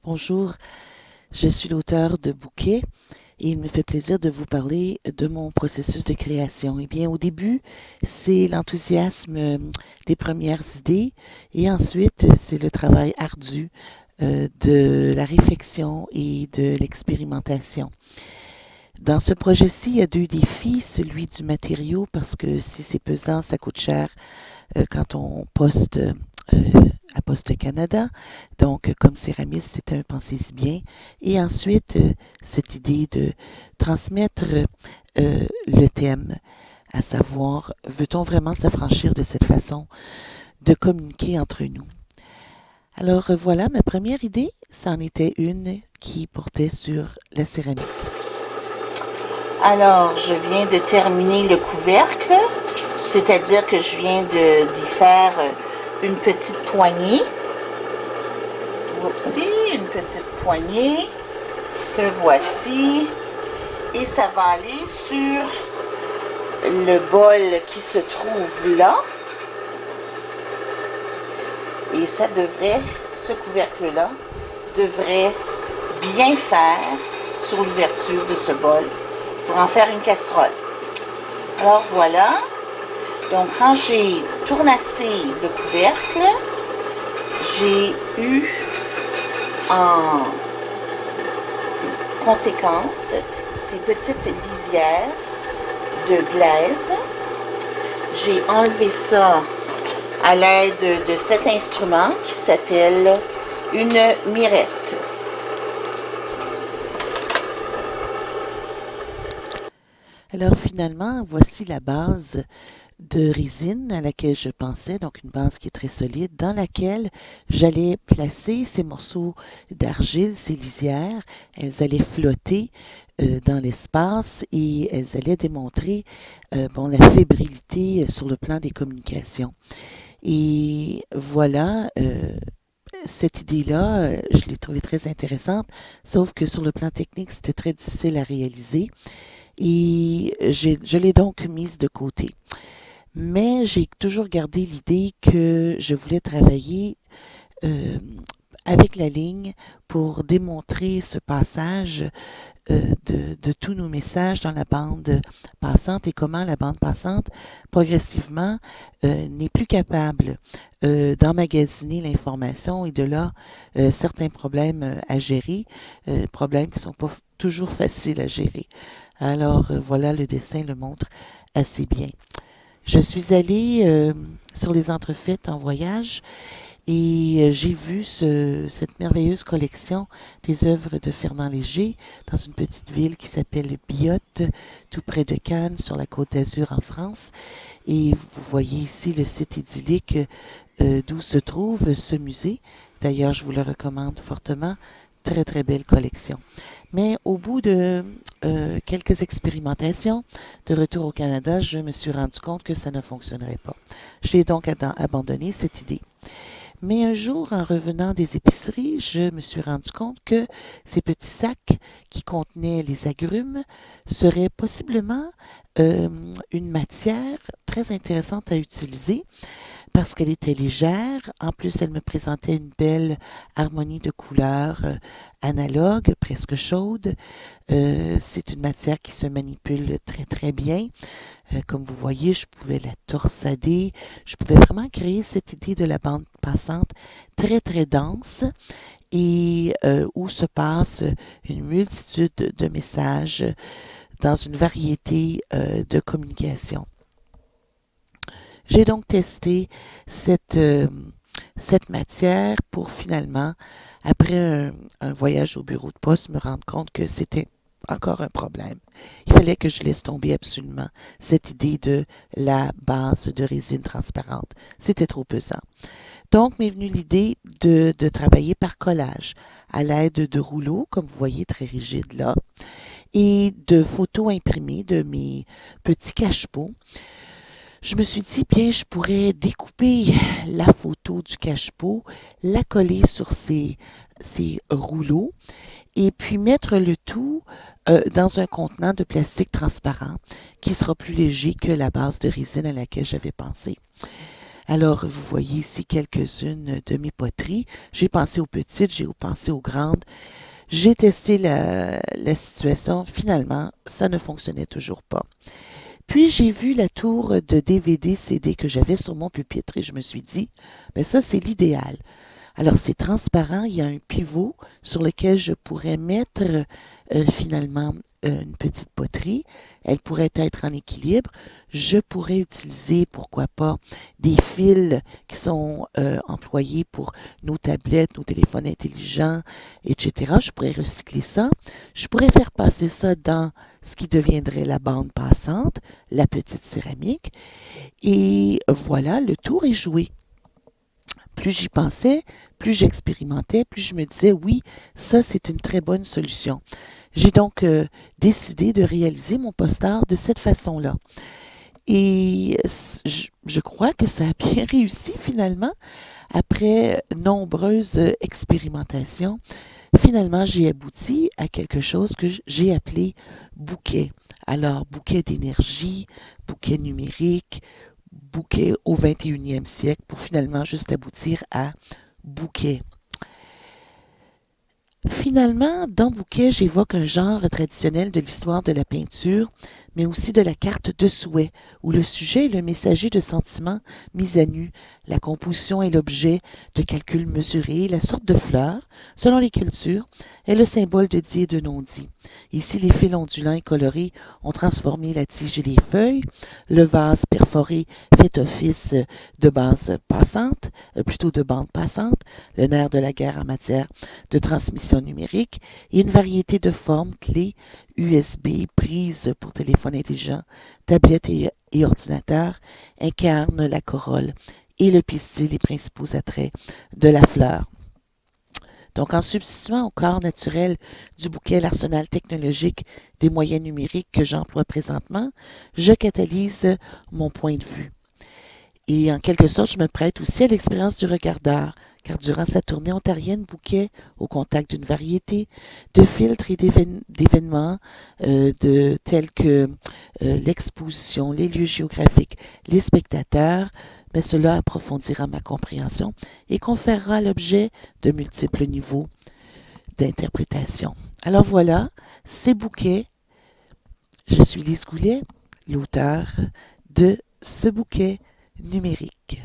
Bonjour, je suis l'auteur de bouquets et il me fait plaisir de vous parler de mon processus de création. Eh bien, au début, c'est l'enthousiasme des premières idées et ensuite, c'est le travail ardu de la réflexion et de l'expérimentation. Dans ce projet-ci, il y a deux défis, celui du matériau parce que si c'est pesant, ça coûte cher quand on poste à Poste Canada. Donc, comme céramiste, c'était un pensez-y bien. Et ensuite, cette idée de transmettre le thème, à savoir, veut-on vraiment s'affranchir de cette façon de communiquer entre nous? Alors voilà, ma première idée, c'en était une qui portait sur la céramique. Alors, je viens de terminer le couvercle, c'est-à-dire que je viens d'y faire une petite poignée. Voici, une petite poignée que voici. Et ça va aller sur le bol qui se trouve là. Et ça devrait, ce couvercle-là, devrait bien faire sur l'ouverture de ce bol pour en faire une casserole. Alors voilà. Donc quand j'ai tournassé le couvercle, j'ai eu en conséquence ces petites lisières de glaise. J'ai enlevé ça à l'aide de cet instrument qui s'appelle une mirette. Alors finalement, voici la base de résine à laquelle je pensais, donc une base qui est très solide, dans laquelle j'allais placer ces morceaux d'argile, ces lisières. Elles allaient flotter dans l'espace et elles allaient démontrer la fébrilité sur le plan des communications. Et voilà, cette idée-là, je l'ai trouvée très intéressante, sauf que sur le plan technique, c'était très difficile à réaliser et je l'ai donc mise de côté. Mais j'ai toujours gardé l'idée que je voulais travailler euh, avec la ligne pour démontrer ce passage de tous nos messages dans la bande passante et comment la bande passante, progressivement, n'est plus capable d'emmagasiner l'information et de là, certains problèmes à gérer, problèmes qui ne sont pas toujours faciles à gérer. Alors voilà, le dessin le montre assez bien. Je suis allée sur les entrefaites en voyage et j'ai vu cette merveilleuse collection des œuvres de Fernand Léger dans une petite ville qui s'appelle Biote, tout près de Cannes, sur la Côte d'Azur en France. Et vous voyez ici le site idyllique d'où se trouve ce musée. D'ailleurs, je vous le recommande fortement. Très, très belle collection. Mais au bout de quelques expérimentations, de retour au Canada, je me suis rendu compte que ça ne fonctionnerait pas. Je l'ai donc abandonné, cette idée. Mais un jour, en revenant des épiceries, je me suis rendu compte que ces petits sacs qui contenaient les agrumes seraient possiblement une matière très intéressante à utiliser parce qu'elle était légère. En plus, elle me présentait une belle harmonie de couleurs analogue, presque chaude. C'est une matière qui se manipule très très bien. Comme vous voyez, je pouvais la torsader. Je pouvais vraiment créer cette idée de la bande passante très très dense et où se passe une multitude de messages dans une variété de communications. J'ai donc testé cette, euh, cette matière pour finalement, après un voyage au bureau de poste, me rendre compte que c'était encore un problème. Il fallait que je laisse tomber absolument cette idée de la base de résine transparente. C'était trop pesant. Donc, m'est venue l'idée de travailler par collage à l'aide de rouleaux, comme vous voyez, très rigides là, et de photos imprimées de mes petits cache-pots. Je me suis dit, bien, je pourrais découper la photo du cache-pot, la coller sur ces rouleaux et puis mettre le tout dans un contenant de plastique transparent qui sera plus léger que la base de résine à laquelle j'avais pensé. Alors, vous voyez ici quelques-unes de mes poteries. J'ai pensé aux petites, j'ai pensé aux grandes. J'ai testé la situation. Finalement, ça ne fonctionnait toujours pas. Puis, j'ai vu la tour de DVD-CD que j'avais sur mon pupitre et je me suis dit, ben ça, c'est l'idéal. Alors, c'est transparent, il y a un pivot sur lequel je pourrais mettre finalement une petite poterie. Elle pourrait être en équilibre. Je pourrais utiliser, pourquoi pas, des fils qui sont employés pour nos tablettes, nos téléphones intelligents, etc. Je pourrais recycler ça. Je pourrais faire passer ça dans ce qui deviendrait la bande passante, la petite céramique. Et voilà, le tour est joué. Plus j'y pensais, plus j'expérimentais, plus je me disais, oui, ça c'est une très bonne solution. J'ai donc décidé de réaliser mon poster de cette façon-là. Et je crois que ça a bien réussi finalement. Après nombreuses expérimentations, finalement j'ai abouti à quelque chose que j'ai appelé bouquet. Alors, bouquet d'énergie, bouquet numérique, bouquet au 21e siècle pour finalement juste aboutir à bouquet. Finalement, dans Bouquet, j'évoque un genre traditionnel de l'histoire de la peinture, mais aussi de la carte de souhait, où le sujet est le messager de sentiments mis à nu, la composition est l'objet de calculs mesurés, la sorte de fleur, selon les cultures, est le symbole de dit et de non-dit. Ici, les fils ondulants et colorés ont transformé la tige et les feuilles, le vase perforé fait office de base passante, plutôt de bande passante, le nerf de la guerre en matière de transmission numérique et une variété de formes clés USB, prises pour téléphone intelligent, tablettes et ordinateurs incarnent la corolle et le pistil, les principaux attraits de la fleur. Donc, en substituant au corps naturel du bouquet l'arsenal technologique des moyens numériques que j'emploie présentement, je catalyse mon point de vue. Et en quelque sorte, je me prête aussi à l'expérience du regardeur, car durant sa tournée ontarienne, Bouquet, au contact d'une variété de filtres et d'événements tels que l'exposition, les lieux géographiques, les spectateurs, mais cela approfondira ma compréhension et conférera à l'objet de multiples niveaux d'interprétation. Alors voilà, c'est Bouquet. Je suis Lise Goulet, l'auteur de ce bouquet numérique.